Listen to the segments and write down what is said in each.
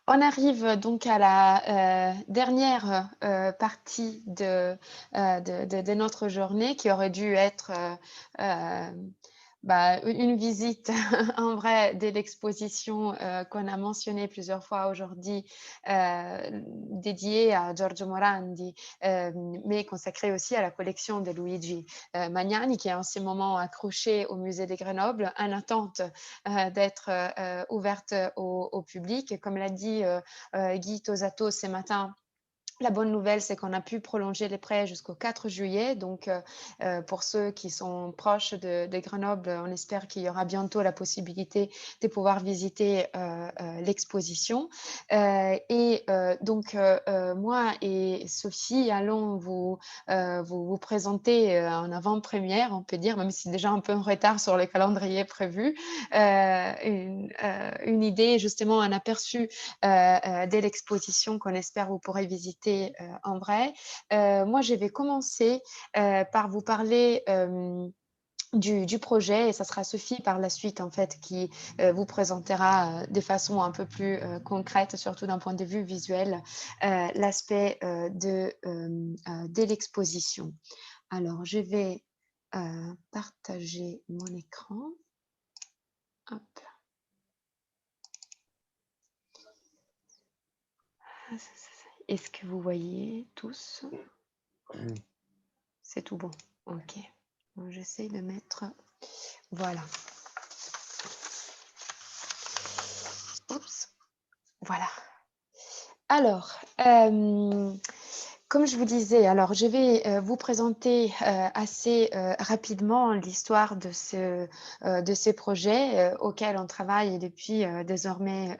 On arrive donc à la dernière partie de notre journée qui aurait dû être une visite en vrai de l'exposition qu'on a mentionnée plusieurs fois aujourd'hui, dédiée à Giorgio Morandi, mais consacrée aussi à la collection de Luigi Magnani, qui est en ce moment accrochée au musée de Grenoble, en attente d'être ouverte au public. Et comme l'a dit Guy Tosato ce matin, la bonne nouvelle, c'est qu'on a pu prolonger les prêts jusqu'au 4 juillet. Donc, pour ceux qui sont proches de Grenoble, on espère qu'il y aura bientôt la possibilité de pouvoir visiter l'exposition. Moi et Sophie allons vous présenter en avant-première, on peut dire, même si c'est déjà un peu en retard sur le calendrier prévu, une idée, justement, un aperçu de l'exposition qu'on espère vous pourrez visiter en vrai. Moi, je vais commencer par vous parler du projet, et ça sera Sophie par la suite en fait qui vous présentera de façon un peu plus concrète, surtout d'un point de vue visuel, l'aspect de l'exposition. Alors, je vais partager mon écran. Hop. Est-ce que vous voyez tous? C'est tout bon. Ok. Donc, j'essaie de mettre. Voilà. Oups. Voilà. Alors, comme je vous disais, alors je vais vous présenter assez rapidement l'histoire de ces projets auxquels on travaille depuis désormais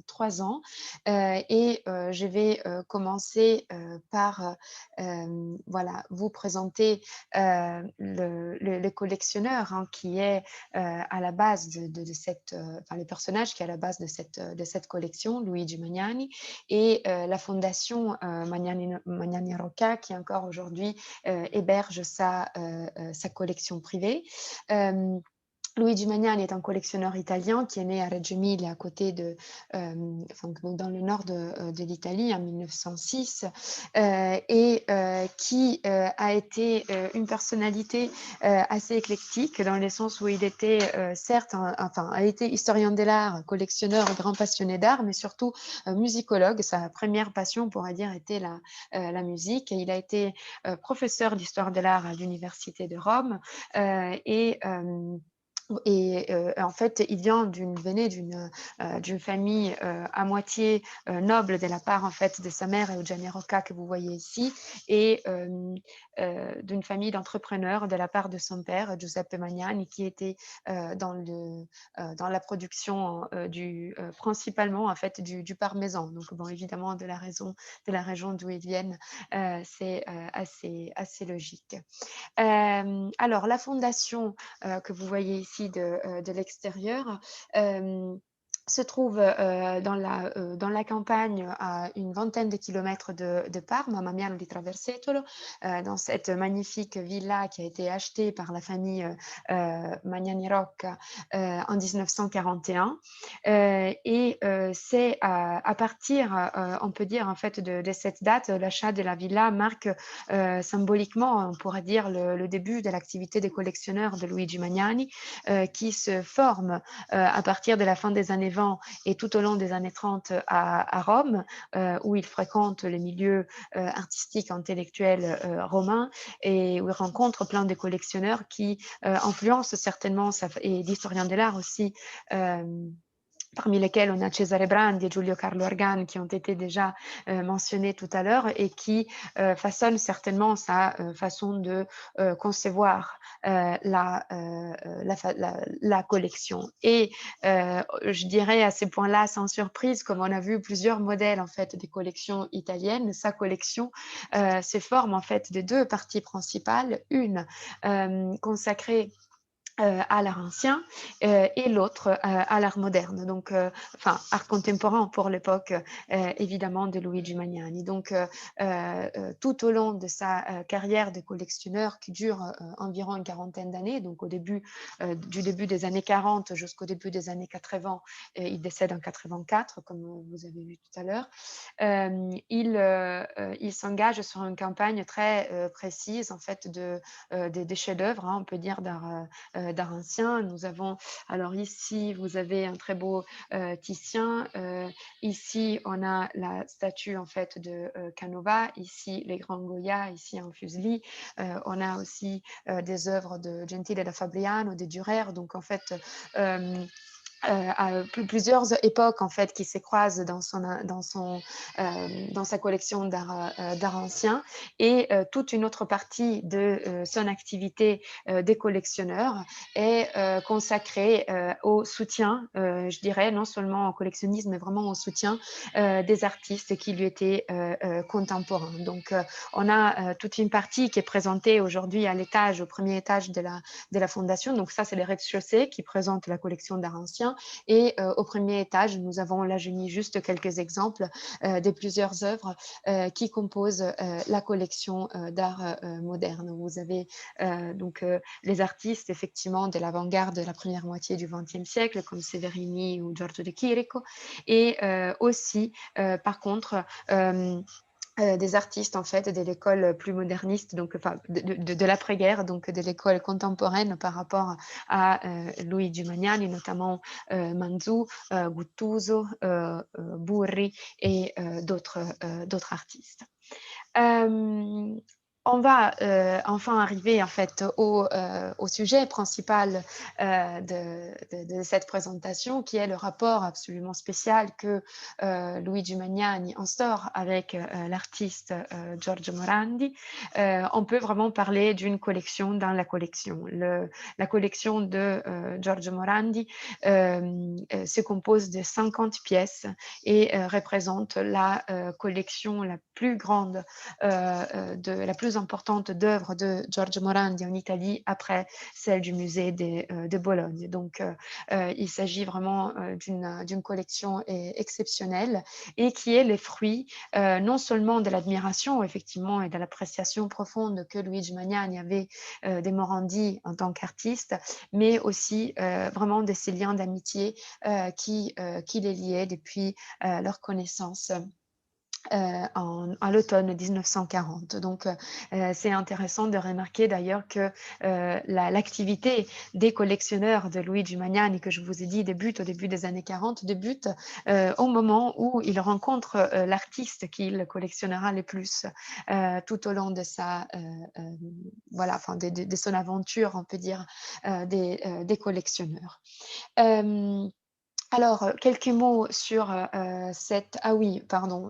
3 ans. Je vais commencer par voilà, vous présenter le collectionneur hein, qui est à la base de cette, enfin le personnage qui est à la base de cette collection, Luigi Magnani, et la fondation Magnani Rocca qui encore aujourd'hui héberge sa collection privée. Luigi Magnani est un collectionneur italien qui est né à Reggio Emilia, à côté dans le nord de l'Italie, en 1906, qui a été une personnalité assez éclectique, dans le sens où il était certes, a été historien de l'art, collectionneur, grand passionné d'art, mais surtout musicologue. Sa première passion, on pourrait dire, était la musique. Et il a été professeur d'histoire de l'art à l'Université de Rome en fait, il venait d'une famille à moitié noble de la part en fait de sa mère Eugenia Rocca que vous voyez ici, et d'une famille d'entrepreneurs de la part de son père Giuseppe Magnani, qui était dans la production principalement en fait du parmesan. Donc bon, évidemment de la région d'où ils viennent, c'est assez logique. Alors, la fondation que vous voyez ici de l'extérieur se trouve dans la campagne à une vingtaine de kilomètres de Parme, à Mamiano di Traversetolo, dans cette magnifique villa qui a été achetée par la famille Magnani Rocca en 1941. C'est à partir, on peut dire en fait, de cette date, l'achat de la villa marque symboliquement, on pourrait dire, le début de l'activité des collectionneurs de Luigi Magnani, qui se forme à partir de la fin des années 20 et tout au long des années 30 à Rome, où il fréquente les milieux artistiques, intellectuels romains, et où il rencontre plein de collectionneurs qui influencent certainement, et d'historiens de l'art aussi, parmi lesquels on a Cesare Brandi et Giulio Carlo Argan, qui ont été déjà mentionnés tout à l'heure, et qui façonnent certainement sa façon de concevoir la collection. Et je dirais à ces points-là, sans surprise, comme on a vu plusieurs modèles en fait des collections italiennes, sa collection se forme en fait de deux parties principales, une consacrée à l'art ancien, et l'autre, à l'art moderne, donc enfin, art contemporain pour l'époque, évidemment de Luigi Magnani. Donc tout au long de sa, carrière de collectionneur qui dure, environ une quarantaine d'années, donc au début, du début des années 40 jusqu'au début des années 80, il décède en 84 comme, vous avez vu tout à l'heure. Il s'engage sur une campagne très, précise en fait des chefs-d'œuvre, hein, on peut dire d'art ancien. Nous avons, alors ici, vous avez un très beau Titien. Ici, on a la statue en fait de Canova. Ici, les grands Goya. Ici, un Fuseli. On a aussi des œuvres de Gentile da Fabriano, de Durer. Donc, en fait, à plusieurs époques en fait qui se croisent dans sa collection d'art ancien, et toute une autre partie de son activité des collectionneurs est consacrée au soutien, je dirais, non seulement au collectionnisme, mais vraiment au soutien des artistes qui lui étaient contemporains. Donc, on a toute une partie qui est présentée aujourd'hui à l'étage, au premier étage de la fondation. Donc ça, c'est les rez-de-chaussée qui présentent la collection d'art ancien. Et au premier étage, nous avons, là j'ai mis juste quelques exemples de plusieurs œuvres qui composent la collection d'art moderne. Vous avez donc les artistes effectivement de l'avant-garde de la première moitié du XXe siècle, comme Severini ou Giorgio de Chirico, et aussi par contre des artistes en fait de l'école plus moderniste, donc enfin de l'après-guerre, donc de l'école contemporaine par rapport à Luigi Magnani, notamment Manzù, Guttuso, Burri et d'autres artistes. Euh, on va enfin arriver en fait au sujet principal de cette présentation, qui est le rapport absolument spécial que Luigi Magnani instaure avec l'artiste Giorgio Morandi. On peut vraiment parler d'une collection dans la collection. La collection de Giorgio Morandi se compose de 50 pièces et représente la collection la plus grande, la plus importante d'œuvres de Giorgio Morandi en Italie après celle du musée de Bologne. Donc, il s'agit vraiment d'une collection exceptionnelle et qui est le fruit non seulement de l'admiration effectivement et de l'appréciation profonde que Luigi Magnani avait des Morandi en tant qu'artiste, mais aussi vraiment de ces liens d'amitié qui les liaient depuis leur connaissance à l'automne 1940. Donc, c'est intéressant de remarquer d'ailleurs que l'activité des collectionneurs de Luigi Magnani, que je vous ai dit, débute au début des années 40, débute au moment où il rencontre l'artiste qu'il collectionnera le plus tout au long de voilà, enfin, de son aventure, on peut dire, des collectionneurs. Alors, quelques mots sur, cette ah oui, pardon,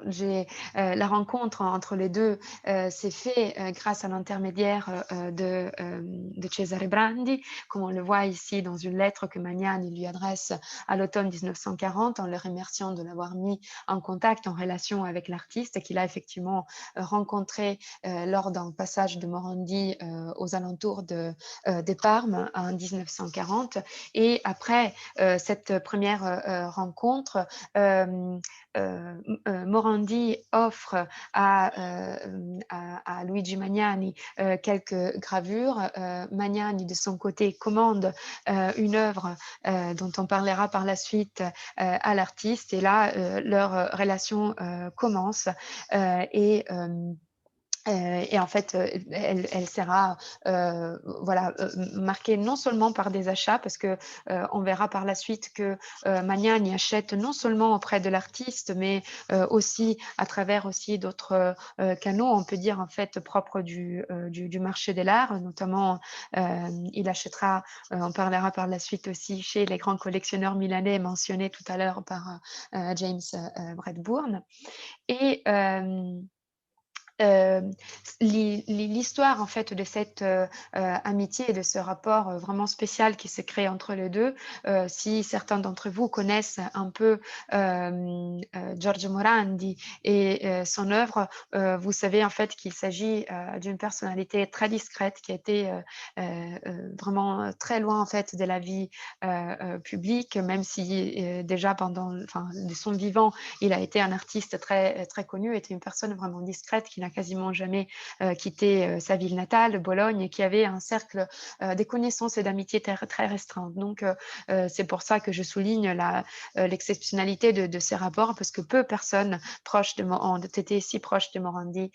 la rencontre entre les 2 s'est fait, grâce à l'intermédiaire, de Cesare Brandi, comme on le voit ici dans une lettre que Magnani lui adresse à l'automne 1940, en le remerciant de l'avoir mis en contact, en relation avec l'artiste qu'il a effectivement, rencontré, lors d'un passage de Morandi, aux alentours de Parme en 1940. Et après, cette première rencontre, Morandi offre à Luigi Magnani quelques gravures. Magnani, de son côté, commande une œuvre dont on parlera par la suite à l'artiste. Et là, leur relation commence et en fait, elle sera, voilà, marquée non seulement par des achats, parce que on verra par la suite que Magnani achète non seulement auprès de l'artiste, mais aussi à travers aussi d'autres canaux, on peut dire en fait propres du marché de l'art. Notamment, il achètera, on parlera par la suite aussi chez les grands collectionneurs milanais mentionnés tout à l'heure par James Bradbourne. Et Hem, l'histoire en fait de cette, amitié et de ce rapport, vraiment spécial qui s'est créé entre les 2, si certains d'entre vous connaissent un peu, Giorgio Morandi et son œuvre, vous savez en fait qu'il s'agit, d'une personnalité très discrète qui a été, vraiment, très loin en fait de la vie, publique, même si, déjà pendant enfin de son vivant, il a été un artiste très, très connu, était une personne vraiment discrète qui n'a quasiment jamais, quitté, sa ville natale, Bologne, et qui avait un cercle, des connaissances et d'amitié très restreint. Donc c'est pour ça que je souligne l'exceptionnalité de ces rapports parce que peu personnes proches de Mo ont été si proches de Morandi,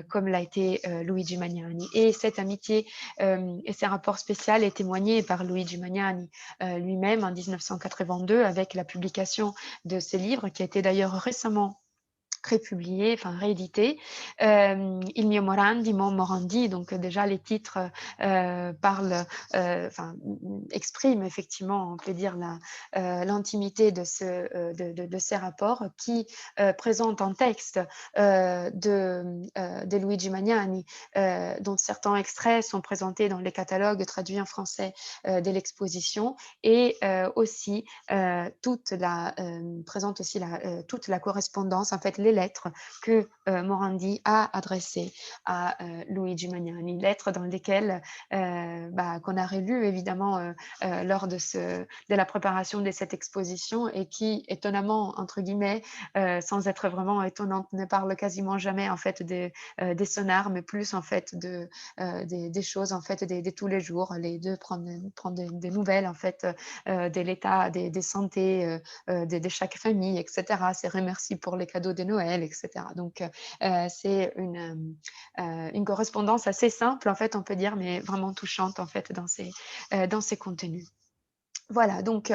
comme l'a été, Luigi Magnani, et cette amitié, et ces rapports spéciaux est témoigné par Luigi Magnani, lui-même en 1982 avec la publication de ses livres qui a été d'ailleurs récemment republié, enfin réédité, Il mio Morandi, Mon Morandi, donc déjà les titres, parlent, enfin, expriment effectivement, on peut dire l'intimité de ce, de ces rapports qui, présentent un texte, de Luigi Magnani, dont certains extraits sont présentés dans les catalogues traduits en français, de l'exposition, et aussi, présente aussi toute la correspondance, en fait, les lettres que Morandi a adressées à Luigi Magnani. Lettres dans lesquelles, qu'on a relues évidemment lors de la préparation de cette exposition, et qui, étonnamment, entre guillemets, sans être vraiment étonnante, ne parlent quasiment jamais en fait des sonars, mais plus en fait des choses en fait de tous les jours. Les deux prendre des nouvelles en fait de l'état des santé de chaque famille, etc. C'est remercie pour les cadeaux de Noël, etc. Donc, c'est une correspondance assez simple, en fait, on peut dire, mais vraiment touchante, en fait, dans ces contenus. Voilà, donc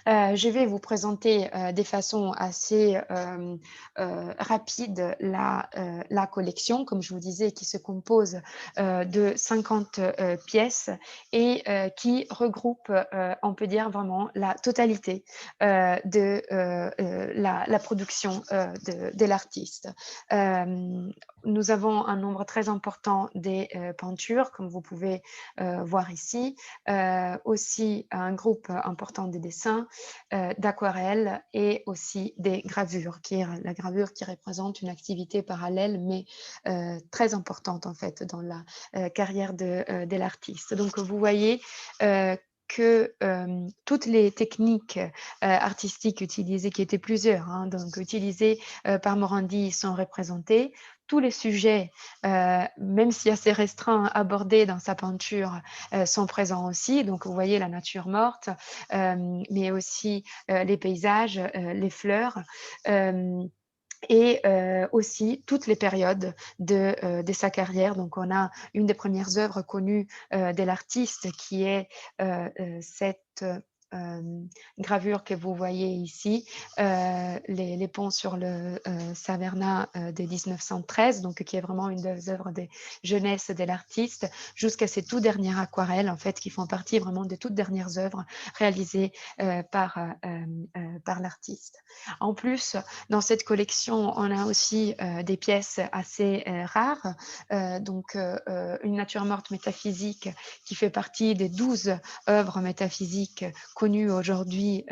je vais vous présenter, de façon assez, rapide la collection, comme je vous disais, qui se compose, de 50 pièces, et qui regroupe, on peut dire vraiment la totalité, la production, de l'artiste. Nous avons un nombre très important des, peintures, comme vous pouvez, voir ici, aussi un groupe important des dessins, d'aquarelles, et aussi des gravures, qui est la gravure qui représente une activité parallèle, mais très importante en fait dans la carrière de l'artiste. Donc vous voyez que toutes les techniques artistiques utilisées, qui étaient plusieurs, hein, donc utilisées par Morandi, sont représentées. Tous les sujets, même si assez restreints, abordés dans sa peinture, sont présents aussi. Donc vous voyez la nature morte, mais aussi les paysages, les fleurs, hem et aussi toutes les périodes de sa carrière. Donc on a une des premières œuvres connues, de l'artiste, qui est, cette, gravure que vous voyez ici, les ponts sur le, Savernah, de 1913, donc qui est vraiment une des œuvres de jeunesse de l'artiste, jusqu'à ses tout dernières aquarelles, en fait, qui font partie vraiment des toutes dernières œuvres réalisées, par l'artiste. En plus, dans cette collection, on a aussi des pièces assez rares, donc une nature morte métaphysique qui fait partie des 12 œuvres métaphysiques connues aujourd'hui,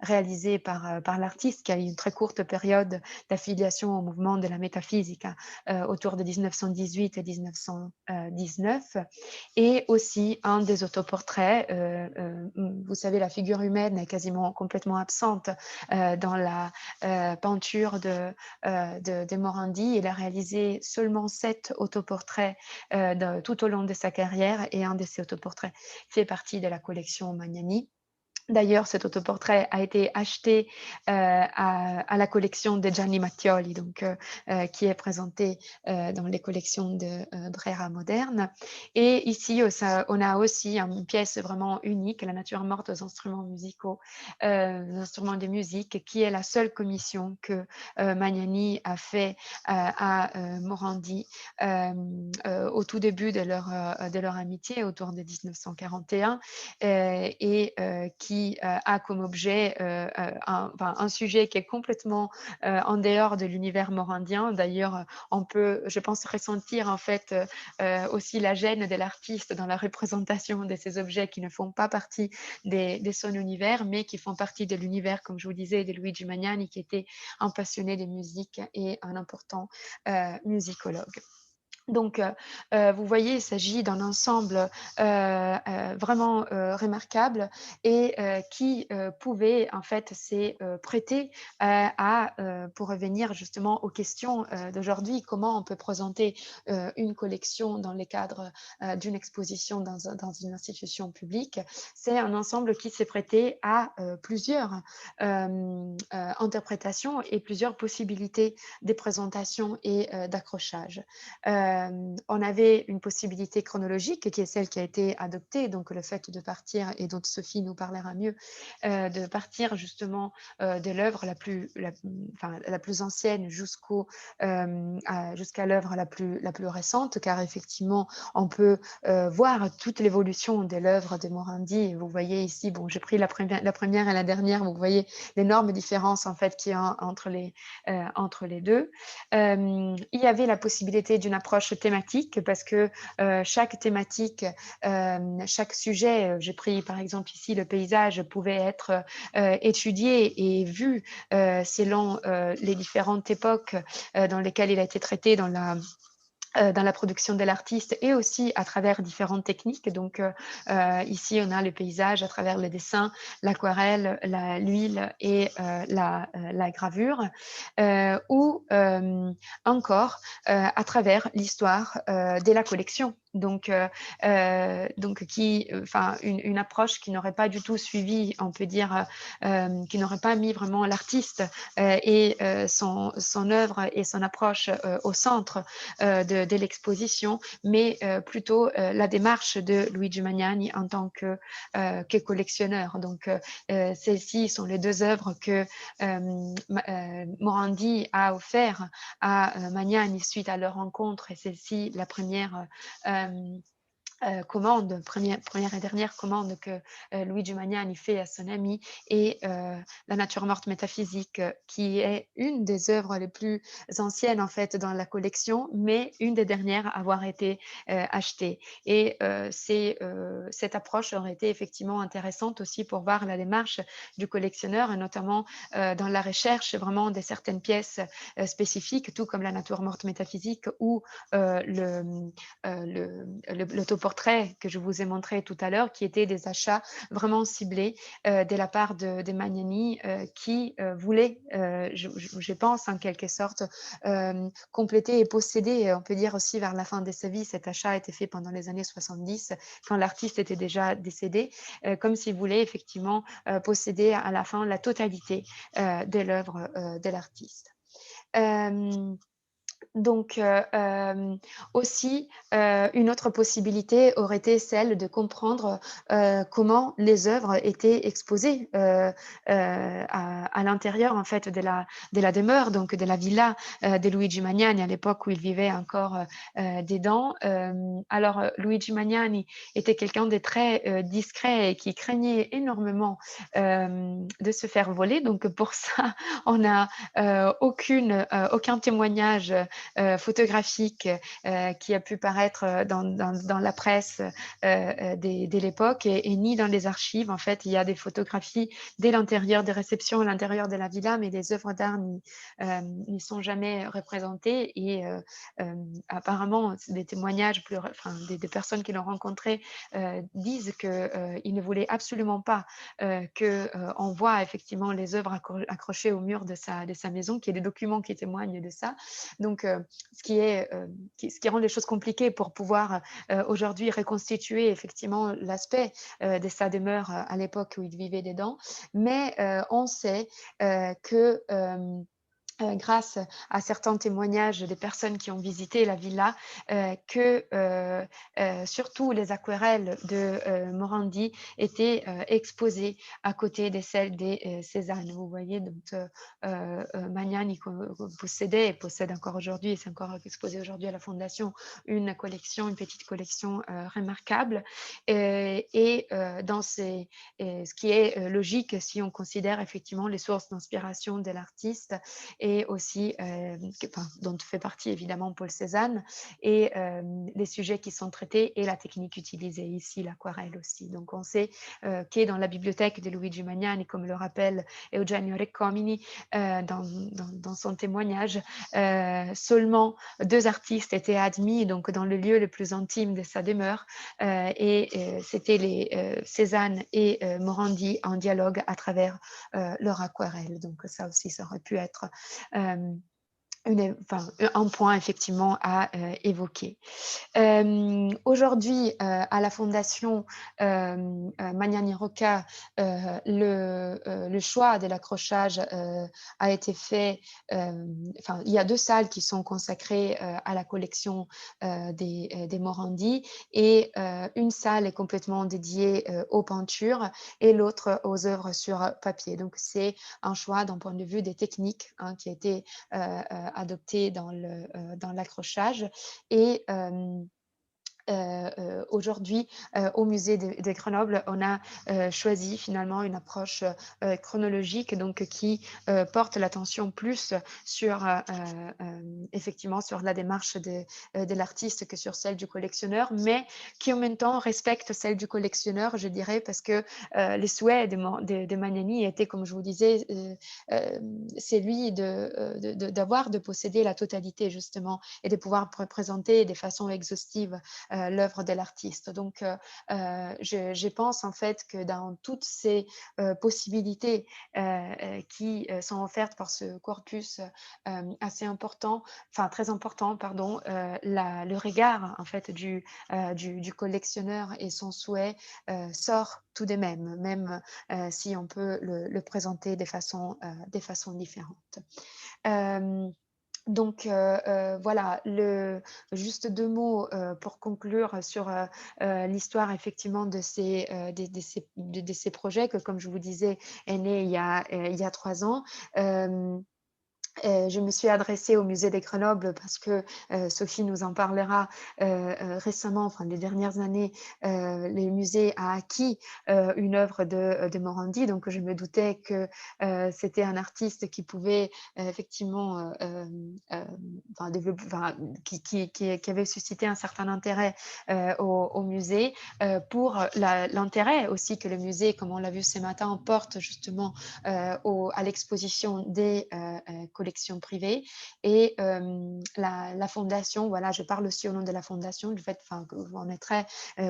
réalisées par l'artiste, qui a eu une très courte période d'affiliation au mouvement de la métaphysique, hein, autour de 1918 et 1919, et aussi un des autoportraits. Vous savez, la figure humaine est quasiment complètement absente dans la peinture de Morandi. Il a réalisé seulement 7 autoportraits tout au long de sa carrière, et un de ces autoportraits fait partie de la collection Magnani. D'ailleurs, cet autoportrait a été acheté, à la collection de Gianni Mattioli, donc qui est présenté, dans les collections de, Brera Moderne. Et ici, on a aussi une pièce vraiment unique, la nature morte aux instruments musicaux, instruments de musique, qui est la seule commission que, Magnani a fait, à, Morandi, au tout début de leur amitié, autour de 1941, et qui qui a comme objet un sujet qui est complètement en dehors de l'univers morandien. D'ailleurs, on peut, je pense, ressentir en fait aussi la gêne de l'artiste dans la représentation de ces objets qui ne font pas partie de son univers, mais qui font partie de l'univers, comme je vous disais, de Luigi Magnani, qui était un passionné de musique et un important musicologue. Donc, vous voyez, il s'agit d'un ensemble, vraiment, remarquable et qui, pouvait en fait prêter, pour revenir justement aux questions, d'aujourd'hui, comment on peut présenter, une collection dans les cadres, d'une exposition dans une institution publique? C'est un ensemble qui s'est prêté à, plusieurs, interprétations et plusieurs possibilités de présentation et d'accrochage. On avait une possibilité chronologique qui est celle qui a été adoptée, donc le fait de partir et dont Sophie nous parlera mieux, de partir justement, de l'œuvre la plus ancienne jusqu'à l'œuvre la plus récente, car effectivement, on peut, voir toute l'évolution de l'œuvre de Morandi. Vous voyez ici, bon, j'ai pris la première et la dernière, vous voyez l'énorme différence en fait qu'il y a entre les 2. Il y avait la possibilité d'une approche thématique parce que chaque thématique, chaque sujet, j'ai pris par exemple ici le paysage, pouvait être étudié et vu selon les différentes époques dans lesquelles il a été traité dans la production de l'artiste et aussi à travers différentes techniques. Donc, ici, on a le paysage à travers le dessin, l'aquarelle, l'huile et la gravure, ou encore à travers l'histoire de la collection. Donc une approche qui n'aurait pas du tout suivi, on peut dire, qui n'aurait pas mis vraiment l'artiste et son œuvre et son approche au centre de l'exposition, mais plutôt la démarche de Luigi Magnani en tant que collectionneur. Donc, celles-ci sont les deux œuvres que Morandi a offert à Magnani suite à leur rencontre, et celle-ci, la première commande, première et dernière commande que Luigi Magnani fait à son ami et La nature morte métaphysique, qui est une des œuvres les plus anciennes en fait dans la collection, mais une des dernières à avoir été achetée. Et cette approche aurait été effectivement intéressante aussi pour voir la démarche du collectionneur, et notamment dans la recherche vraiment de certaines pièces spécifiques, tout comme La nature morte métaphysique ou l'autoportrait que je vous ai montré tout à l'heure, qui étaient des achats vraiment ciblés de la part de Magnani, qui voulait, je pense en quelque sorte, compléter et posséder, on peut dire aussi vers la fin de sa vie. Cet achat a été fait pendant les années 70, quand l'artiste était déjà décédé, comme s'il voulait effectivement posséder à la fin la totalité de l'œuvre de l'artiste. Donc, aussi, une autre possibilité aurait été celle de comprendre, comment les œuvres étaient exposées, à l'intérieur, en fait, de la demeure, donc de la villa, de Luigi Magnani, à l'époque où il vivait encore, dedans. Alors, Luigi Magnani était quelqu'un de très, discret et qui craignait énormément, de se faire voler. Donc pour ça, on n'a, aucun témoignage photographique qui a pu paraître dans la presse de l'époque et ni dans les archives. En fait, il y a des photographies dès l'intérieur des réceptions, à l'intérieur de la villa, mais les œuvres d'art n'y sont jamais représentées. Et apparemment, des témoignages enfin, des personnes qui l'ont rencontré disent qu'ils ne voulaient absolument pas qu'on voit effectivement les œuvres accrochées au mur de sa maison, qu'il y ait des documents qui témoignent de ça. Donc, ce qui rend les choses compliquées pour pouvoir aujourd'hui reconstituer effectivement l'aspect de sa demeure à l'époque où il vivait dedans. Mais on sait que grâce à certains témoignages des personnes qui ont visité la villa, que surtout les aquarelles de Morandi étaient exposées à côté de celles des Cézanne. Vous voyez, donc Magnani possédait et possède encore aujourd'hui, et c'est encore exposé aujourd'hui à la Fondation, une petite collection remarquable. Dans ce qui est logique si on considère effectivement les sources d'inspiration de l'artiste, et aussi, dont fait partie évidemment Paul Cézanne, et les sujets qui sont traités et la technique utilisée ici, l'aquarelle aussi. Donc on sait qu'est dans la bibliothèque de Luigi Magnani, comme le rappelle Eugenio Recommini dans son témoignage, seulement 2 artistes étaient admis donc dans le lieu le plus intime de sa demeure, c'était les Cézanne et Morandi en dialogue à travers leur aquarelle. Donc ça aussi, ça aurait pu être un point effectivement à évoquer. Aujourd'hui, à la Fondation Magnani Rocca, le choix de l'accrochage a été fait. Il y a 2 salles qui sont consacrées à la collection des Morandi, et une salle est complètement dédiée aux peintures et l'autre aux œuvres sur papier. Donc c'est un choix d'un point de vue des techniques, hein, qui a été adopté dans l'accrochage. Et aujourd'hui, au musée de Grenoble, on a choisi finalement une approche chronologique, donc qui porte l'attention plus sur effectivement sur la démarche de l'artiste que sur celle du collectionneur, mais qui en même temps respecte celle du collectionneur, je dirais, parce que les souhaits de Magnani étaient, comme je vous disais, c'est lui de posséder la totalité justement, et de pouvoir présenter de façon exhaustive l'œuvre de l'artiste. Donc, je pense en fait que dans toutes ces possibilités qui sont offertes par ce corpus assez important, enfin très important, pardon, le regard en fait du collectionneur et son souhait sort tout de même, même si on peut le présenter des façons différentes. Donc voilà, juste 2 mots pour conclure sur l'histoire effectivement de ces projets que, comme je vous disais, est né il y a 3 ans. Je me suis adressée au musée de Grenoble parce que Sophie nous en parlera récemment, enfin les dernières années, le musée a acquis une œuvre de Morandi, donc je me doutais que c'était un artiste qui pouvait effectivement qui avait suscité un certain intérêt au musée, pour l'intérêt aussi que le musée, comme on l'a vu ce matin, porte justement à l'exposition des collections privées. Et la fondation, voilà, je parle aussi au nom de la fondation, du fait qu'on est très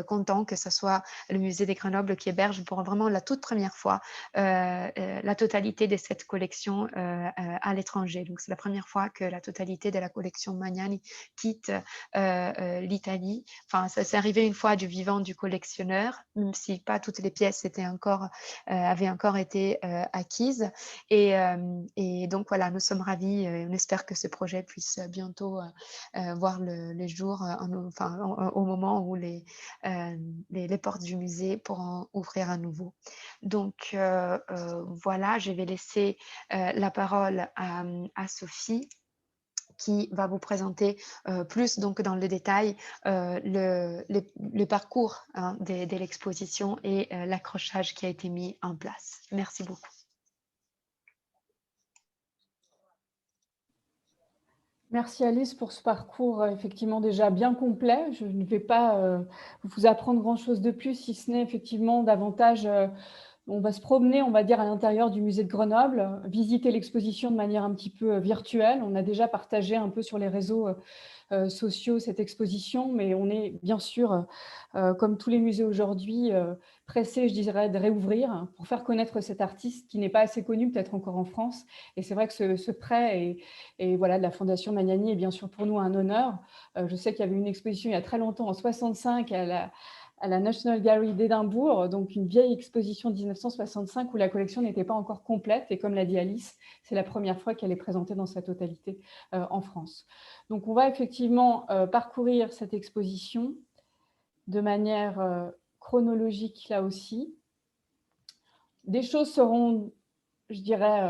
content que ce soit le musée des Grenoble qui héberge pour vraiment la toute première fois la totalité de cette collection à l'étranger. Donc c'est la première fois que la totalité de la collection Magnani quitte l'Italie. Enfin, ça s'est arrivé une fois du vivant du collectionneur, même si pas toutes les pièces avaient encore été acquises. Et donc voilà, nous sommes ravis, et on espère que ce projet puisse bientôt voir le jour, au moment où les portes du musée pourront ouvrir à nouveau. Donc voilà, je vais laisser la parole à Sophie, qui va vous présenter plus donc dans le détail le parcours, hein, de l'exposition et l'accrochage qui a été mis en place. Merci beaucoup. Merci Alice pour ce parcours effectivement déjà bien complet. Je ne vais pas vous apprendre grand-chose de plus, si ce n'est effectivement davantage, on va se promener, on va dire, à l'intérieur du musée de Grenoble, visiter l'exposition de manière un petit peu virtuelle. On a déjà partagé un peu sur les réseaux sociaux cette exposition, mais on est bien sûr, comme tous les musées aujourd'hui, pressés, je dirais, de réouvrir pour faire connaître cet artiste qui n'est pas assez connu peut-être encore en France. Et c'est vrai que ce prêt et voilà, de la Fondation Magnani est bien sûr pour nous un honneur. Je sais qu'il y avait une exposition il y a très longtemps, en 65, à la National Gallery d'Édimbourg, donc une vieille exposition de 1965 où la collection n'était pas encore complète. Et comme l'a dit Alice, c'est la première fois qu'elle est présentée dans sa totalité en France. Donc on va effectivement parcourir cette exposition de manière chronologique là aussi. Des choses seront, je dirais,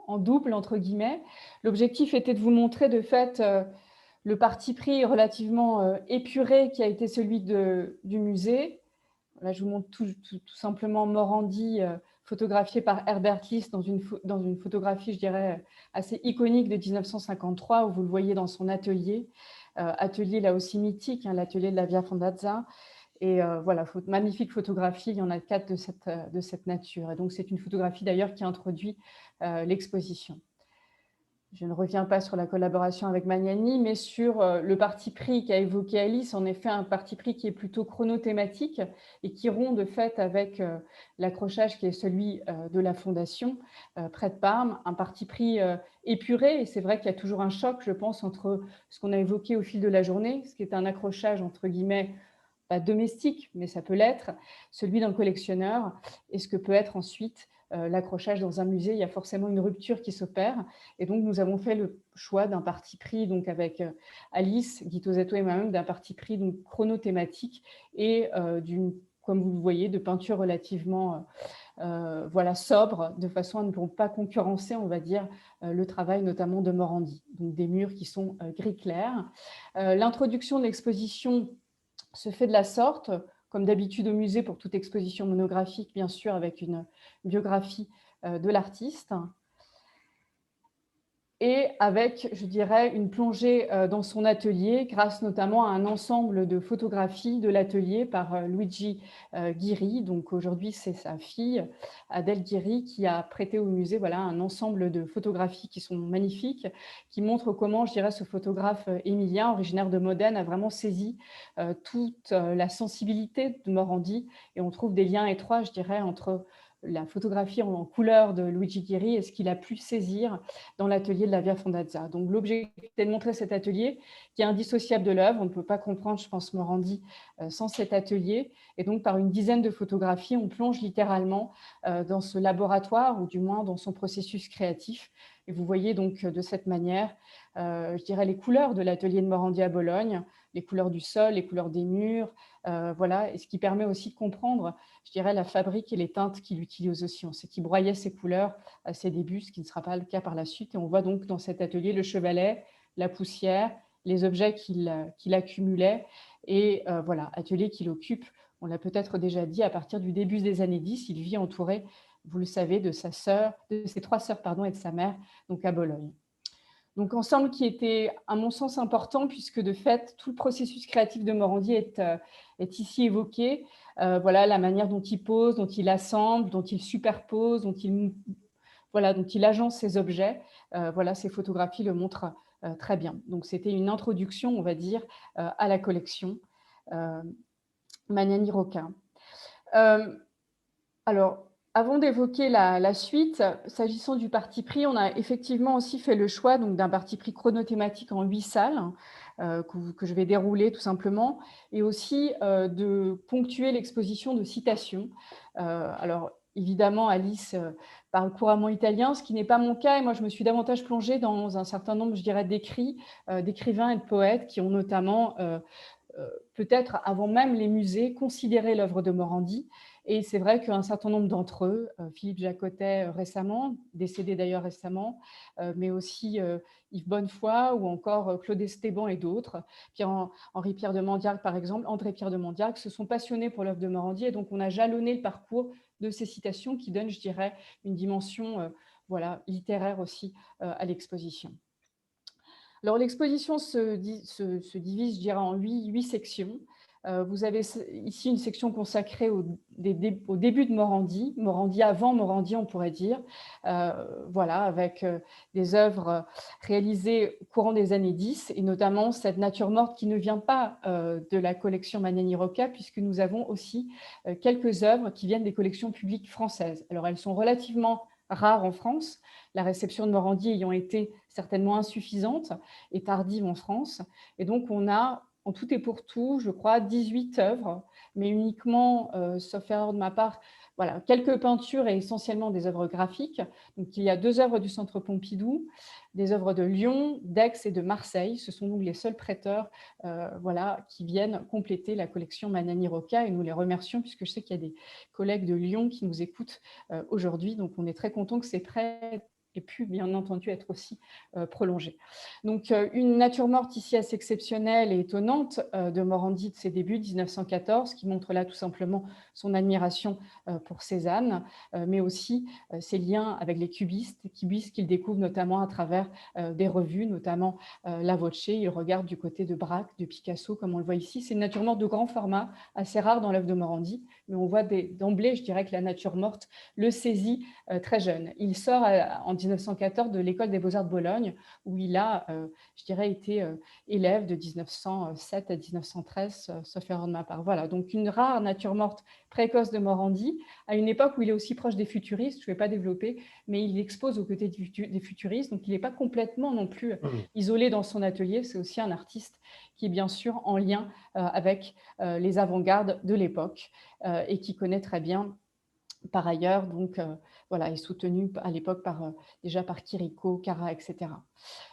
en double, entre guillemets. L'objectif était de vous montrer de fait le parti pris relativement épuré qui a été celui du musée. Là, je vous montre tout simplement Morandi, photographié par Herbert List dans une photographie, je dirais, assez iconique de 1953, où vous le voyez dans son atelier. Atelier là aussi mythique, hein, l'atelier de la Via Fondazza. Et voilà, magnifique photographie, il y en a 4 de cette nature. Et donc, c'est une photographie d'ailleurs qui introduit l'exposition. Je ne reviens pas sur la collaboration avec Magnani, mais sur le parti pris qu'a évoqué Alice, en effet un parti pris qui est plutôt chronothématique et qui rompt de fait avec l'accrochage qui est celui de la Fondation près de Parme, un parti pris épuré, et c'est vrai qu'il y a toujours un choc, je pense, entre ce qu'on a évoqué au fil de la journée, ce qui est un accrochage entre guillemets pas domestique, mais ça peut l'être, celui d'un collectionneur, et ce que peut être ensuite l'accrochage dans un musée. Il y a forcément une rupture qui s'opère. Et donc, nous avons fait le choix d'un parti pris, donc avec Alice, Guy Tozetto et moi-même, d'un parti pris donc, chronothématique et comme vous le voyez, de peinture relativement voilà, sobre, de façon à ne pas concurrencer, on va dire, le travail notamment de Morandi. Donc, des murs qui sont gris clair. L'introduction de l'exposition se fait de la sorte, comme d'habitude au musée pour toute exposition monographique, bien sûr, avec une biographie de l'artiste. Et avec, je dirais, une plongée dans son atelier, grâce notamment à un ensemble de photographies de l'atelier par Luigi Ghiri. Donc aujourd'hui, c'est sa fille, Adèle Ghiri, qui a prêté au musée voilà, un ensemble de photographies qui sont magnifiques, qui montrent comment, je dirais, ce photographe émilien, originaire de Modène, a vraiment saisi toute la sensibilité de Morandi. Et on trouve des liens étroits, je dirais, entre la photographie en couleur de Luigi Ghiri et ce qu'il a pu saisir dans l'atelier de la Via Fondazza. Donc l'objectif est de montrer cet atelier qui est indissociable de l'œuvre. On ne peut pas comprendre, je pense, Morandi sans cet atelier. Et donc par une dizaine de photographies, on plonge littéralement dans ce laboratoire, ou du moins dans son processus créatif. Et vous voyez donc de cette manière, je dirais, les couleurs de l'atelier de Morandi à Bologne, les couleurs du sol, les couleurs des murs, voilà, et ce qui permet aussi de comprendre, je dirais, la fabrique et les teintes qu'il utilise aussi. On sait qu'il broyait ses couleurs à ses débuts, ce qui ne sera pas le cas par la suite. Et on voit donc dans cet atelier le chevalet, la poussière, les objets qu'il accumulait. Et voilà, atelier qu'il occupe, on l'a peut-être déjà dit, à partir du début des années 10, il vit entouré, vous le savez, de ses 3 sœurs pardon, et de sa mère, donc à Bologne. Donc ensemble qui était, à mon sens, important, puisque de fait, tout le processus créatif de Morandi est ici évoqué. Voilà, la manière dont il pose, dont il assemble, dont il superpose, dont il agence ses objets. Voilà, ces photographies le montrent très bien. Donc c'était une introduction, on va dire, à la collection Magnani Rocca. Alors, avant d'évoquer la suite, s'agissant du parti pris, on a effectivement aussi fait le choix d'un parti pris chronothématique en 8 salles, que je vais dérouler tout simplement, et aussi de ponctuer l'exposition de citations. Alors, évidemment, Alice parle couramment italien, ce qui n'est pas mon cas, et moi je me suis davantage plongée dans un certain nombre, je dirais, d'écrits, d'écrivains et de poètes qui ont notamment peut-être avant même les musées, considérer l'œuvre de Morandi. Et c'est vrai qu'un certain nombre d'entre eux, Philippe Jacotet récemment, décédé d'ailleurs récemment, mais aussi Yves Bonnefoy ou encore Claude Esteban et d'autres, Henri-Pierre de Mandiargue par exemple, André-Pierre de Mandiargue, se sont passionnés pour l'œuvre de Morandi, et donc on a jalonné le parcours de ces citations qui donnent, je dirais, une dimension voilà, littéraire aussi à l'exposition. Alors, l'exposition se divise, je dirais, en 8 sections. Vous avez ici une section consacrée au début de Morandi, Morandi avant Morandi, on pourrait dire, voilà, avec des œuvres réalisées au courant des années 10, et notamment cette nature morte qui ne vient pas de la collection Magnani Rocca, puisque nous avons aussi quelques œuvres qui viennent des collections publiques françaises. Alors, elles sont relativement rares en France, la réception de Morandi ayant été certainement insuffisante et tardive en France. Et donc, on a, en tout et pour tout, je crois, 18 œuvres mais uniquement, sauf erreur de ma part, voilà, quelques peintures et essentiellement des œuvres graphiques. Donc, il y a 2 œuvres du Centre Pompidou, des œuvres de Lyon, d'Aix et de Marseille. Ce sont donc les seuls prêteurs voilà, qui viennent compléter la collection Magnani Rocca, et nous les remercions puisque je sais qu'il y a des collègues de Lyon qui nous écoutent aujourd'hui. Donc, on est très content que ces prêts aient pu, bien entendu, être aussi prolongés. Donc, une nature morte ici assez exceptionnelle et étonnante de Morandi de ses débuts, 1914, qui montre là tout simplement son admiration pour Cézanne, mais aussi ses liens avec les cubistes qu'il découvre notamment à travers des revues, notamment La Voce. Il regarde du côté de Braque, de Picasso, comme on le voit ici. C'est une nature morte de grand format, assez rare dans l'œuvre de Morandi, mais on voit d'emblée, je dirais que la nature morte le saisit très jeune. Il sort en 1914 de l'école des Beaux-Arts de Bologne, où il a, je dirais, été élève de 1907 à 1913, sauf erreur de ma part. Voilà, donc une rare nature morte précoce de Morandi, à une époque où il est aussi proche des futuristes. Je ne vais pas développer, mais il expose aux côtés des futuristes, donc il n'est pas complètement non plus isolé dans son atelier. C'est aussi un artiste qui est bien sûr en lien avec les avant-gardes de l'époque et qui connaît très bien par ailleurs, donc voilà, est soutenu à l'époque déjà par Chirico, Cara, etc.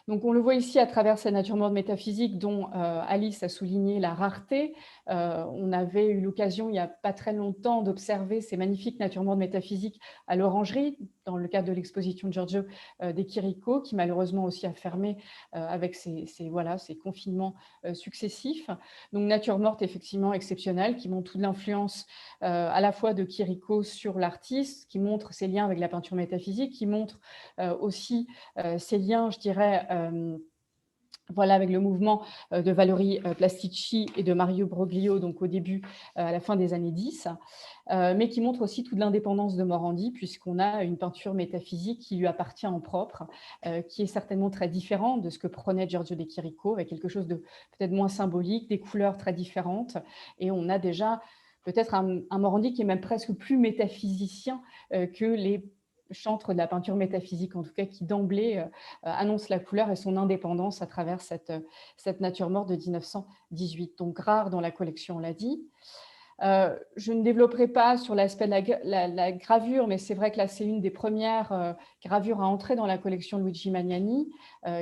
Donc, on le voit ici à travers sa nature morte métaphysique dont Alice a souligné la rareté. On avait eu l'occasion, il n'y a pas très longtemps, d'observer ces magnifiques natures mortes métaphysiques à l'Orangerie, dans le cadre de l'exposition de Giorgio de Chirico, qui malheureusement aussi a fermé avec voilà, ces confinements successifs. Donc, nature morte effectivement exceptionnelle, qui montre toute l'influence à la fois de Chirico sur l'artiste, qui montre ses liens avec la peinture métaphysique, qui montre aussi ses liens, je dirais, voilà, avec le mouvement de Valerie Plastici et de Mario Broglio, donc au début, à la fin des années 10, mais qui montre aussi toute l'indépendance de Morandi, puisqu'on a une peinture métaphysique qui lui appartient en propre, qui est certainement très différente de ce que prenait Giorgio de Chirico, avec quelque chose de peut-être moins symbolique, des couleurs très différentes, et on a déjà peut-être un Morandi qui est même presque plus métaphysicien que les chantre de la peinture métaphysique, en tout cas, qui d'emblée annonce la couleur et son indépendance à travers cette nature morte de 1918, donc rare dans la collection, on l'a dit. Je ne développerai pas sur l'aspect de la gravure, mais c'est vrai que là, c'est une des premières gravures à entrer dans la collection Luigi Magnani,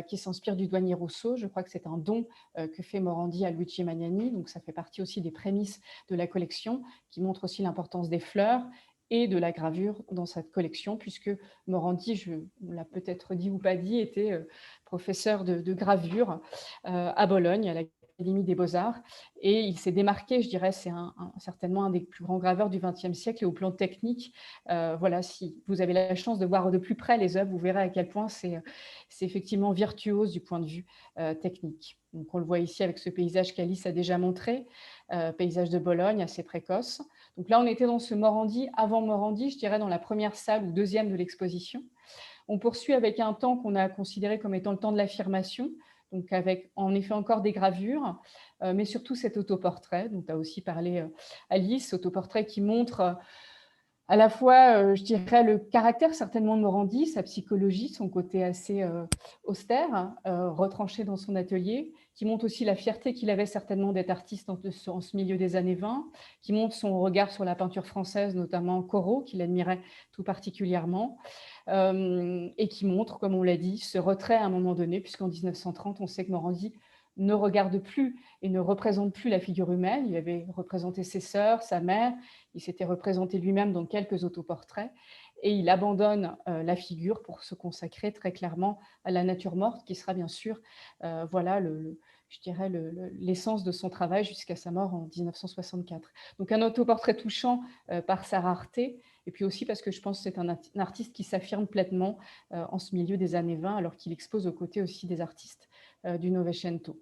qui s'inspire du douanier Rousseau. Je crois que c'est un don que fait Morandi à Luigi Magnani, donc ça fait partie aussi des prémices de la collection, qui montre aussi l'importance des fleurs et de la gravure dans cette collection, puisque Morandi, on l'a peut-être dit ou pas dit, était professeur de gravure à Bologne, à l'Académie des Beaux-Arts, et il s'est démarqué, je dirais, c'est certainement un des plus grands graveurs du XXe siècle, et au plan technique, voilà, si vous avez la chance de voir de plus près les œuvres, vous verrez à quel point c'est effectivement virtuose du point de vue technique. Donc on le voit ici avec ce paysage qu'Alice a déjà montré, paysage de Bologne assez précoce. Donc là, on était dans ce Morandi, avant Morandi, je dirais dans la première salle ou deuxième de l'exposition. On poursuit avec un temps qu'on a considéré comme étant le temps de l'affirmation, donc avec en effet encore des gravures, mais surtout cet autoportrait dont a aussi parlé Alice, autoportrait qui montre à la fois, je dirais, le caractère certainement de Morandi, sa psychologie, son côté assez austère, retranché dans son atelier, qui montre aussi la fierté qu'il avait certainement d'être artiste en ce milieu des années 20, qui montre son regard sur la peinture française, notamment Corot, qu'il admirait tout particulièrement, et qui montre, comme on l'a dit, ce retrait à un moment donné, puisqu'en 1930, on sait que Morandi ne regarde plus et ne représente plus la figure humaine. Il avait représenté ses sœurs, sa mère, il s'était représenté lui-même dans quelques autoportraits, et il abandonne la figure pour se consacrer très clairement à la nature morte, qui sera bien sûr voilà, je dirais l'essence de son travail jusqu'à sa mort en 1964. Donc un autoportrait touchant par sa rareté, et puis aussi parce que je pense que c'est un artiste qui s'affirme pleinement en ce milieu des années 20, alors qu'il expose aux côtés aussi des artistes du Novecento.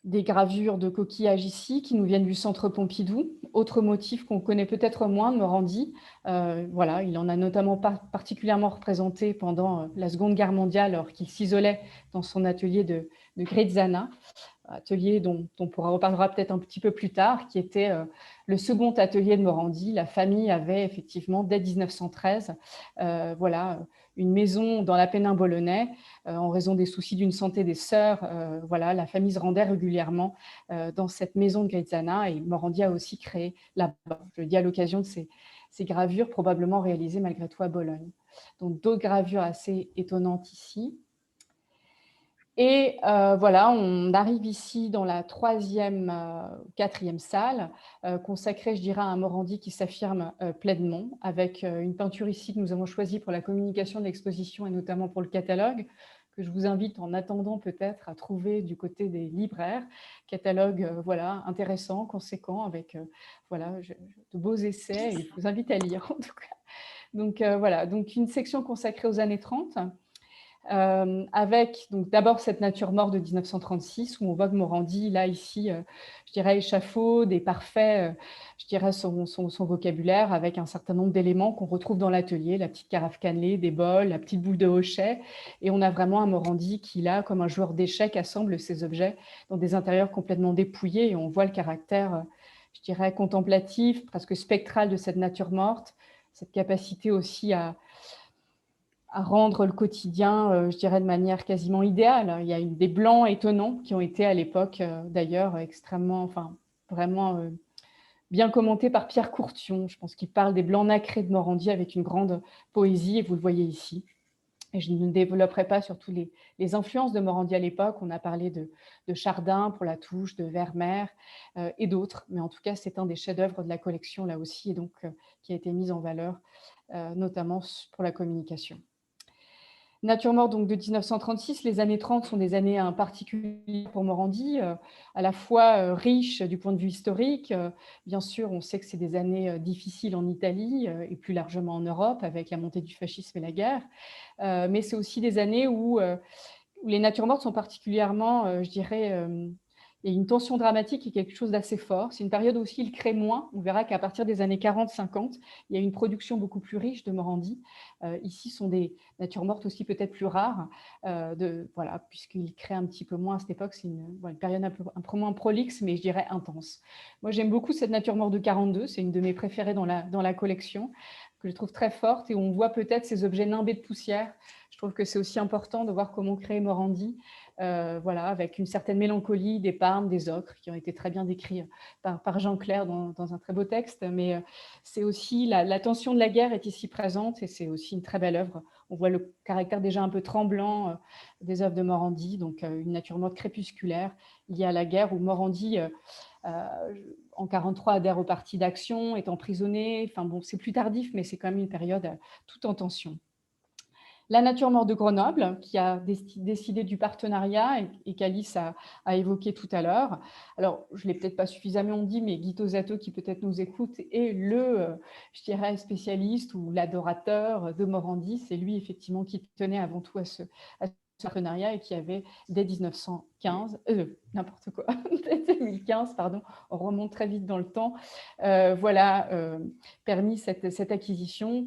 Des gravures de coquillages ici qui nous viennent du centre Pompidou. Autre motif qu'on connaît peut-être moins de Morandi. Voilà, il en a notamment particulièrement représenté pendant la Seconde Guerre mondiale, alors qu'il s'isolait dans son atelier de Grezzana, atelier dont on reparlera peut-être un petit peu plus tard, qui était le second atelier de Morandi. La famille avait effectivement, dès 1913, voilà, une maison dans l'Apennin bolonais. En raison des soucis d'une santé des sœurs, voilà, la famille se rendait régulièrement dans cette maison de Grizzana, et Morandi a aussi créé là-bas. Je le dis à l'occasion de ces gravures probablement réalisées malgré tout à Bologne. Donc d'autres gravures assez étonnantes ici. Et voilà, on arrive ici dans la quatrième salle, consacrée, je dirais, à un Morandi qui s'affirme pleinement, avec une peinture ici que nous avons choisie pour la communication de l'exposition et notamment pour le catalogue, que je vous invite en attendant peut-être à trouver du côté des libraires. Catalogue voilà, intéressant, conséquent, avec voilà, de beaux essais, et je vous invite à lire en tout cas. Donc voilà, donc une section consacrée aux années 30. Avec donc d'abord cette nature morte de 1936 où on voit que Morandi, là, ici, je dirais, échafaude et parfait, je dirais, son vocabulaire avec un certain nombre d'éléments qu'on retrouve dans l'atelier, la petite carafe cannelée, des bols, la petite boule de hochet. Et on a vraiment un Morandi qui, là, comme un joueur d'échecs, assemble ses objets dans des intérieurs complètement dépouillés. Et on voit le caractère, je dirais, contemplatif, presque spectral de cette nature morte, cette capacité aussi à rendre le quotidien, je dirais, de manière quasiment idéale. Il y a des blancs étonnants qui ont été à l'époque, d'ailleurs, extrêmement, enfin, vraiment bien commentés par Pierre Courtion. Je pense qu'il parle des blancs nacrés de Morandi avec une grande poésie, et vous le voyez ici. Et je ne développerai pas sur toutes les influences de Morandi à l'époque. On a parlé de Chardin pour la touche, de Vermeer et d'autres. Mais en tout cas, c'est un des chefs-d'œuvre de la collection, là aussi, et donc qui a été mis en valeur, notamment pour la communication. Nature morte donc de 1936, les années 30 sont des années particulières pour Morandi, à la fois riches du point de vue historique. Bien sûr, on sait que c'est des années difficiles en Italie et plus largement en Europe avec la montée du fascisme et la guerre. Mais c'est aussi des années où les natures mortes sont particulièrement, je dirais, il y a une tension dramatique et quelque chose d'assez fort. C'est une période où aussi il crée moins. On verra qu'à partir des années 40-50, il y a une production beaucoup plus riche de Morandi. Ici, sont des natures mortes aussi peut-être plus rares, voilà, puisqu'il crée un petit peu moins à cette époque. C'est une période un peu moins prolixe, mais je dirais intense. Moi, j'aime beaucoup cette nature morte de 42. C'est une de mes préférées dans la collection, que je trouve très forte, et on voit peut-être ces objets nimbés de poussière. Je trouve que c'est aussi important de voir comment créer Morandi, voilà, avec une certaine mélancolie, des parmes, des ocres, qui ont été très bien décrits par Jean Clair dans un très beau texte. Mais c'est aussi la tension de la guerre est ici présente, et c'est aussi une très belle œuvre. On voit le caractère déjà un peu tremblant des œuvres de Morandi, donc une nature morte crépusculaire liée à la guerre, où Morandi en 1943 adhère au parti d'Action, est emprisonné. Enfin bon, c'est plus tardif, mais c'est quand même une période toute en tension. La nature morte de Grenoble, qui a décidé du partenariat et qu'Alice a évoqué tout à l'heure. Alors, je ne l'ai peut-être pas suffisamment dit, mais Guy Tosato, qui peut-être nous écoute, est je dirais, spécialiste ou l'adorateur de Morandi. C'est lui, effectivement, qui tenait avant tout à ce partenariat et qui avait, dès 1915, n'importe quoi, dès 2015, pardon, on remonte très vite dans le temps, voilà, permis cette acquisition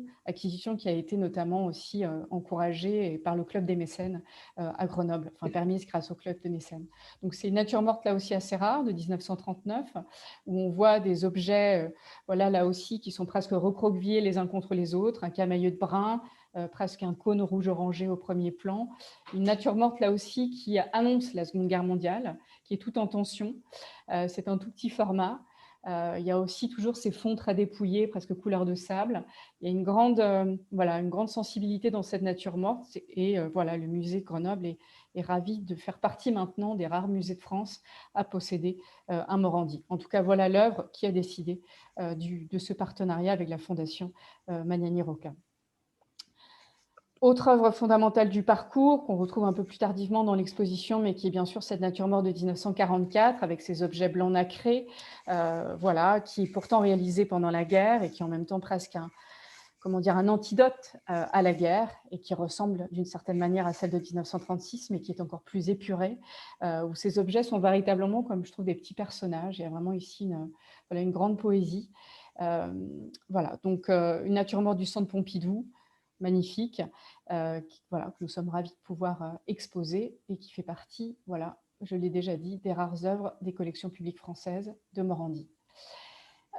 qui a été notamment aussi encouragée par le Club des mécènes à Grenoble, enfin permise grâce au Club de mécènes. Donc c'est une nature morte là aussi assez rare, de 1939, où on voit des objets, voilà, là aussi, qui sont presque recroquevillés les uns contre les autres, un camailleux de brun, presque un cône rouge-orangé au premier plan. Une nature morte, là aussi, qui annonce la Seconde Guerre mondiale, qui est tout en tension. C'est un tout petit format. Il y a aussi toujours ces fonds très dépouillés, presque couleur de sable. Il y a une grande sensibilité dans cette nature morte. Et voilà, le musée de Grenoble est ravi de faire partie maintenant des rares musées de France à posséder un Morandi. En tout cas, voilà l'œuvre qui a décidé de ce partenariat avec la Fondation Magnani Rocca. Autre œuvre fondamentale du parcours, qu'on retrouve un peu plus tardivement dans l'exposition, mais qui est bien sûr cette nature morte de 1944, avec ses objets blancs nacrés, voilà, qui est pourtant réalisé pendant la guerre et qui est en même temps presque un antidote à la guerre, et qui ressemble d'une certaine manière à celle de 1936, mais qui est encore plus épurée, où ces objets sont véritablement, comme je trouve, des petits personnages. Il y a vraiment ici une grande poésie. Voilà, donc une nature morte du Centre Pompidou, magnifique, que nous sommes ravis de pouvoir exposer, et qui fait partie, voilà, je l'ai déjà dit, des rares œuvres des collections publiques françaises de Morandi.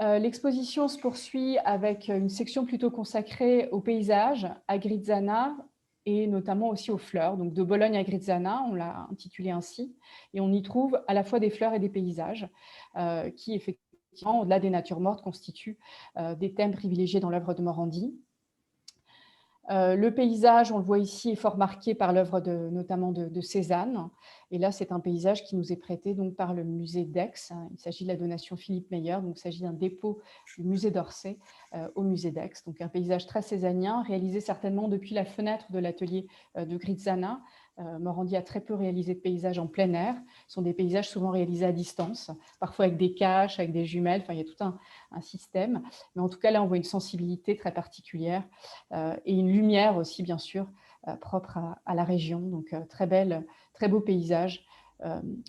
L'exposition se poursuit avec une section plutôt consacrée au paysage, à Grizzana, et notamment aussi aux fleurs. Donc de Bologne à Grizzana, on l'a intitulé ainsi, et on y trouve à la fois des fleurs et des paysages qui effectivement, au-delà des natures mortes, constituent des thèmes privilégiés dans l'œuvre de Morandi. Le paysage, on le voit ici, est fort marqué par l'œuvre notamment de Cézanne. Et là, c'est un paysage qui nous est prêté donc, par le musée d'Aix. Il s'agit de la donation Philippe Meyer, donc il s'agit d'un dépôt du musée d'Orsay au musée d'Aix. Donc un paysage très cézannien, réalisé certainement depuis la fenêtre de l'atelier de Grizzana. Morandi a très peu réalisé de paysages en plein air. Ce sont des paysages souvent réalisés à distance, parfois avec des caches, avec des jumelles. Enfin, il y a tout un système. Mais en tout cas, là, on voit une sensibilité très particulière et une lumière aussi, bien sûr, propre à la région. Donc, très beau paysage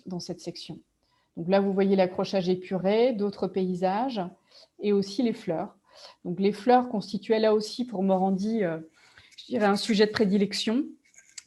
dans cette section. Donc là, vous voyez l'accrochage épuré, d'autres paysages et aussi les fleurs. Donc, les fleurs constituaient là aussi pour Morandi, je dirais, un sujet de prédilection.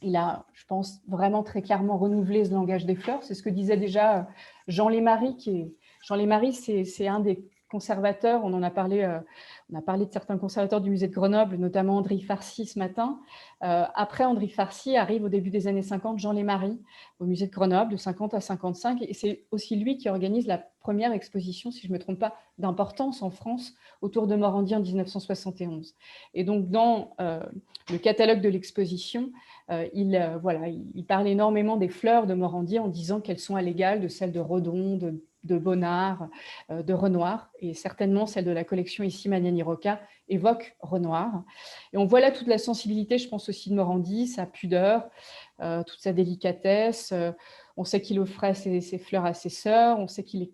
Il a, je pense, vraiment très clairement renouvelé ce langage des fleurs. C'est ce que disait déjà Jean Lémarie. Jean Lémarie, c'est un des conservateurs. On a parlé de certains conservateurs du musée de Grenoble, notamment André Farcy ce matin. Après André Farcy arrive au début des années 50 Jean Lémarie au musée de Grenoble, de 50 à 55. Et c'est aussi lui qui organise la première exposition, si je ne me trompe pas, d'importance en France autour de Morandi en 1971. Et donc, dans le catalogue de l'exposition, il parle énormément des fleurs de Morandi en disant qu'elles sont à l'égal de celles de Redon, de Bonnard, de Renoir, et certainement celle de la collection ici Magnani Rocca évoque Renoir. Et on voit là toute la sensibilité, je pense aussi de Morandi, sa pudeur, toute sa délicatesse. On sait qu'il offrait ses fleurs à ses sœurs, on sait qu'il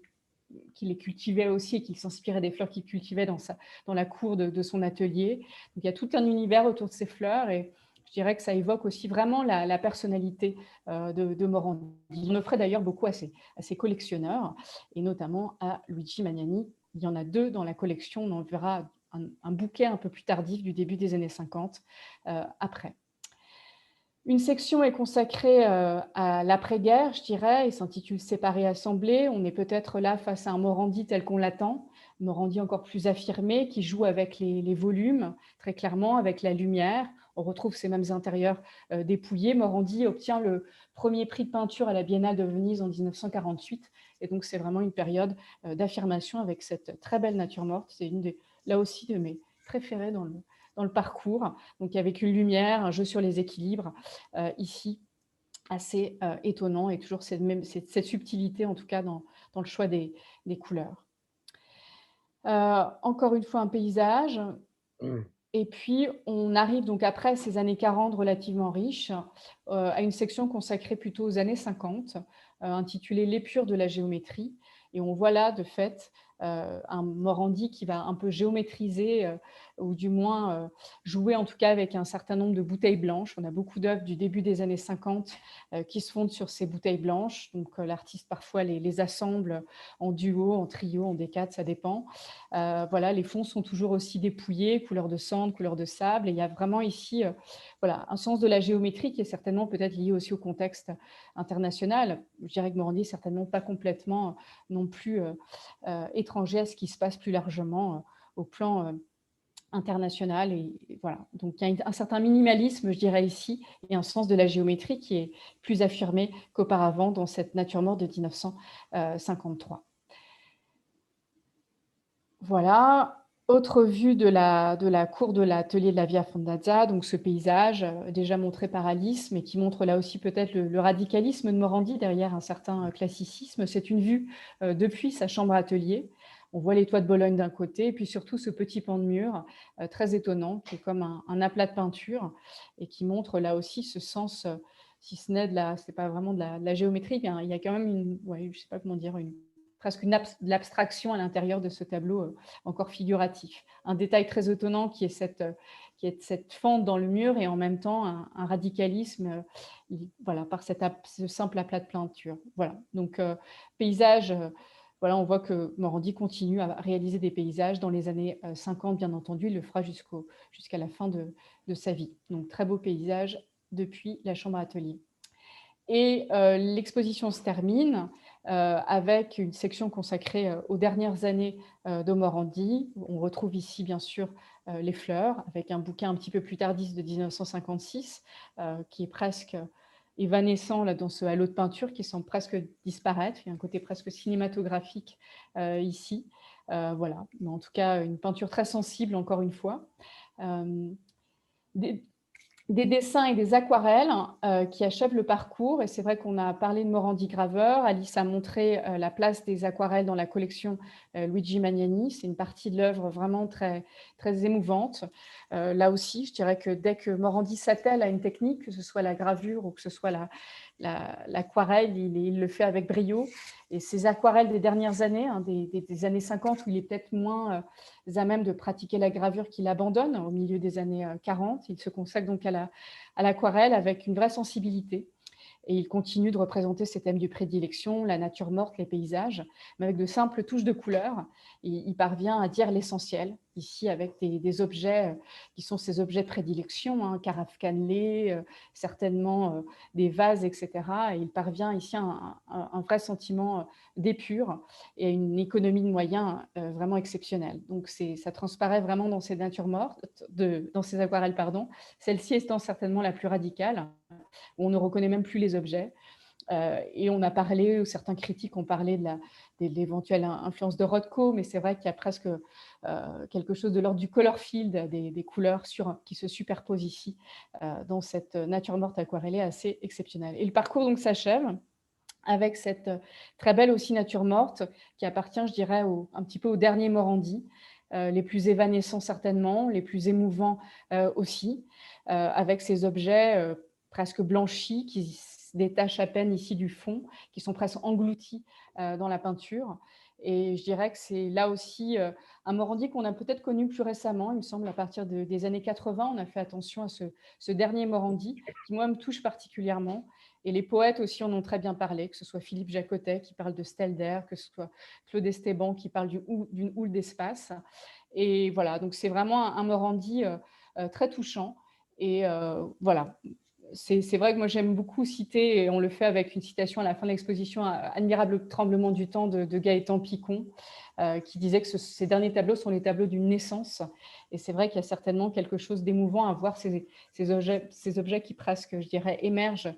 les cultivait aussi et qu'il s'inspirait des fleurs qu'il cultivait dans la cour de son atelier. Donc, il y a tout un univers autour de ces fleurs et je dirais que ça évoque aussi vraiment la personnalité de Morandi. Il en offrait d'ailleurs beaucoup à ses collectionneurs et notamment à Luigi Magnani. Il y en a 2 dans la collection. On en verra un bouquet un peu plus tardif du début des années 50 après. Une section est consacrée à l'après-guerre, je dirais, et s'intitule « Séparés assemblés ». On est peut-être là face à un Morandi tel qu'on l'attend, Morandi encore plus affirmé, qui joue avec les volumes, très clairement, avec la lumière. On retrouve ces mêmes intérieurs dépouillés. Morandi obtient le premier prix de peinture à la Biennale de Venise en 1948, et donc c'est vraiment une période d'affirmation avec cette très belle nature morte. C'est là aussi de mes préférées dans le parcours, donc avec une lumière, un jeu sur les équilibres, ici, assez étonnant, et toujours cette subtilité, en tout cas, dans le choix des couleurs. Encore une fois, un paysage. Et puis, on arrive donc après ces années 40 relativement riches, à une section consacrée plutôt aux années 50, intitulée « L'épure de la géométrie ». Et on voit là, de fait, un Morandi qui va un peu géométriser, ou du moins jouer en tout cas avec un certain nombre de bouteilles blanches. On a beaucoup d'œuvres du début des années 50 qui se fondent sur ces bouteilles blanches. Donc l'artiste parfois les assemble en duo, en trio, en décade, ça dépend. Voilà, les fonds sont toujours aussi dépouillés, couleur de cendre, couleur de sable. Et il y a vraiment ici voilà, un sens de la géométrie qui est certainement peut-être lié aussi au contexte international. Je dirais que Morandi n'est certainement pas complètement non plus étranger à ce qui se passe plus largement au plan international. Et voilà. Donc il y a un certain minimalisme, je dirais ici, et un sens de la géométrie qui est plus affirmé qu'auparavant dans cette nature morte de 1953. Voilà. Autre vue de la cour de l'atelier de la Via Fondazza, donc ce paysage déjà montré par Alice, mais qui montre là aussi peut-être le radicalisme de Morandi derrière un certain classicisme. C'est une vue depuis sa chambre atelier. On voit les toits de Bologne d'un côté, et puis surtout ce petit pan de mur très étonnant, qui est comme un aplat de peinture, et qui montre là aussi ce sens, si ce n'est c'est pas vraiment de la géométrie, il y a quand même je sais pas comment dire, presque de l'abstraction à l'intérieur de ce tableau encore figuratif. Un détail très étonnant qui est cette fente dans le mur et en même temps un radicalisme voilà, par ce simple aplat de peinture. Voilà. Donc, paysage, voilà, on voit que Morandi continue à réaliser des paysages dans les années 50, bien entendu. Il le fera jusqu'à la fin de sa vie. Donc, très beau paysage depuis la chambre à atelier. Et l'exposition se termine avec une section consacrée aux dernières années de Morandi. On retrouve ici, bien sûr, les fleurs, avec un bouquin un petit peu plus tardif de 1956, qui est presque évanescent là, dans ce halo de peinture qui semble presque disparaître. Il y a un côté presque cinématographique ici. Voilà, mais en tout cas, une peinture très sensible, encore une fois. Des, des dessins et des aquarelles qui achèvent le parcours. Et c'est vrai qu'on a parlé de Morandi graveur. Alice a montré la place des aquarelles dans la collection Luigi Magnani. C'est une partie de l'œuvre vraiment très, très émouvante. Là aussi, je dirais que dès que Morandi s'attelle à une technique, que ce soit la gravure ou que ce soit l'aquarelle, il le fait avec brio. Et ces aquarelles des dernières années, hein, des années 50, où il est peut-être moins à même de pratiquer la gravure, qu'il abandonne au milieu des années 40. Il se consacre donc à l'aquarelle avec une vraie sensibilité. Et il continue de représenter ses thèmes de prédilection, la nature morte, les paysages, mais avec de simples touches de couleur. Il parvient à dire l'essentiel, ici avec des objets qui sont ses objets de prédilection, hein, carafes cannelées, certainement des vases, etc. Et il parvient ici à un vrai sentiment d'épure et une économie de moyens vraiment exceptionnelle. Donc ça transparaît vraiment dans ces natures mortes, dans ces aquarelles, pardon. Celle-ci étant certainement la plus radicale, où on ne reconnaît même plus les objets. Et on a parlé, ou certains critiques ont parlé de l'éventuelle influence de Rothko, mais c'est vrai qu'il y a presque quelque chose de l'ordre du color field, des couleurs qui se superposent ici dans cette nature morte aquarellée assez exceptionnelle. Et le parcours donc s'achève avec cette très belle aussi nature morte qui appartient, je dirais, un petit peu au dernier Morandi, les plus évanescents certainement, les plus émouvants aussi, avec ces objets presque blanchis qui se détachent à peine ici du fond, qui sont presque engloutis dans la peinture. Et je dirais que c'est là aussi un Morandi qu'on a peut-être connu plus récemment, il me semble, à partir des années 80. On a fait attention à ce dernier Morandi qui, moi, me touche particulièrement. Et les poètes aussi en ont très bien parlé, que ce soit Philippe Jacotet qui parle de stèle d'air, que ce soit Claude Esteban qui parle d'une houle d'espace. Et voilà, donc c'est vraiment un Morandi très touchant. Et voilà, c'est vrai que moi j'aime beaucoup citer, et on le fait avec une citation à la fin de l'exposition, Admirable tremblement du temps de Gaëtan Picon, qui disait que ces derniers tableaux sont les tableaux d'une naissance. Et c'est vrai qu'il y a certainement quelque chose d'émouvant à voir ces objets qui presque, je dirais, émergent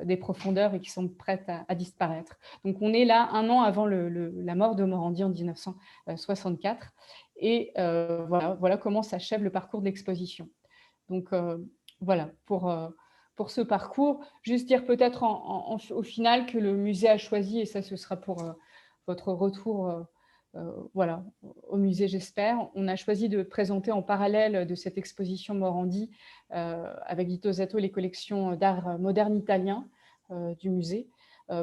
des profondeurs et qui sont prêts à disparaître. Donc on est là 1 an avant la mort de Morandi en 1964. Et voilà comment s'achève le parcours de l'exposition. Donc voilà, pour ce parcours. Juste dire peut-être au final que le musée a choisi, et ça ce sera pour votre retour voilà, au musée, j'espère. On a choisi de présenter en parallèle de cette exposition Morandi avec Vito Zatto les collections d'art moderne italien du musée,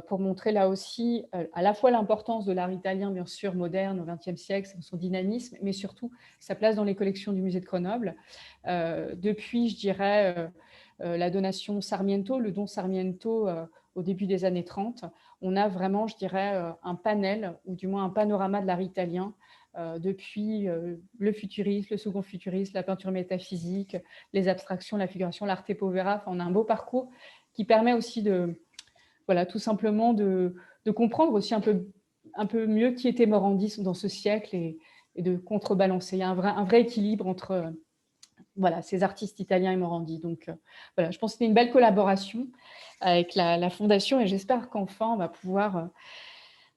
pour montrer là aussi à la fois l'importance de l'art italien, bien sûr, moderne au XXe siècle, son dynamisme, mais surtout sa place dans les collections du musée de Grenoble. Depuis, je dirais, la donation Sarmiento, le don Sarmiento au début des années 30, on a vraiment, je dirais, un panel, ou du moins un panorama de l'art italien, depuis le futurisme, le second futurisme, la peinture métaphysique, les abstractions, la figuration, l'arte povera. Enfin, on a un beau parcours qui permet aussi voilà, tout simplement de comprendre aussi un peu mieux qui était Morandi dans ce siècle et de contrebalancer. Il y a un vrai équilibre entre voilà, ces artistes italiens et Morandi. Donc voilà, je pense que c'était une belle collaboration avec la Fondation et j'espère qu'enfin on va pouvoir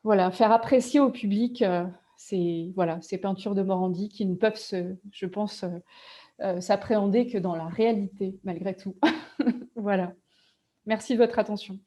voilà, faire apprécier au public ces peintures de Morandi qui ne peuvent, je pense, s'appréhender que dans la réalité, malgré tout. Voilà. Merci de votre attention.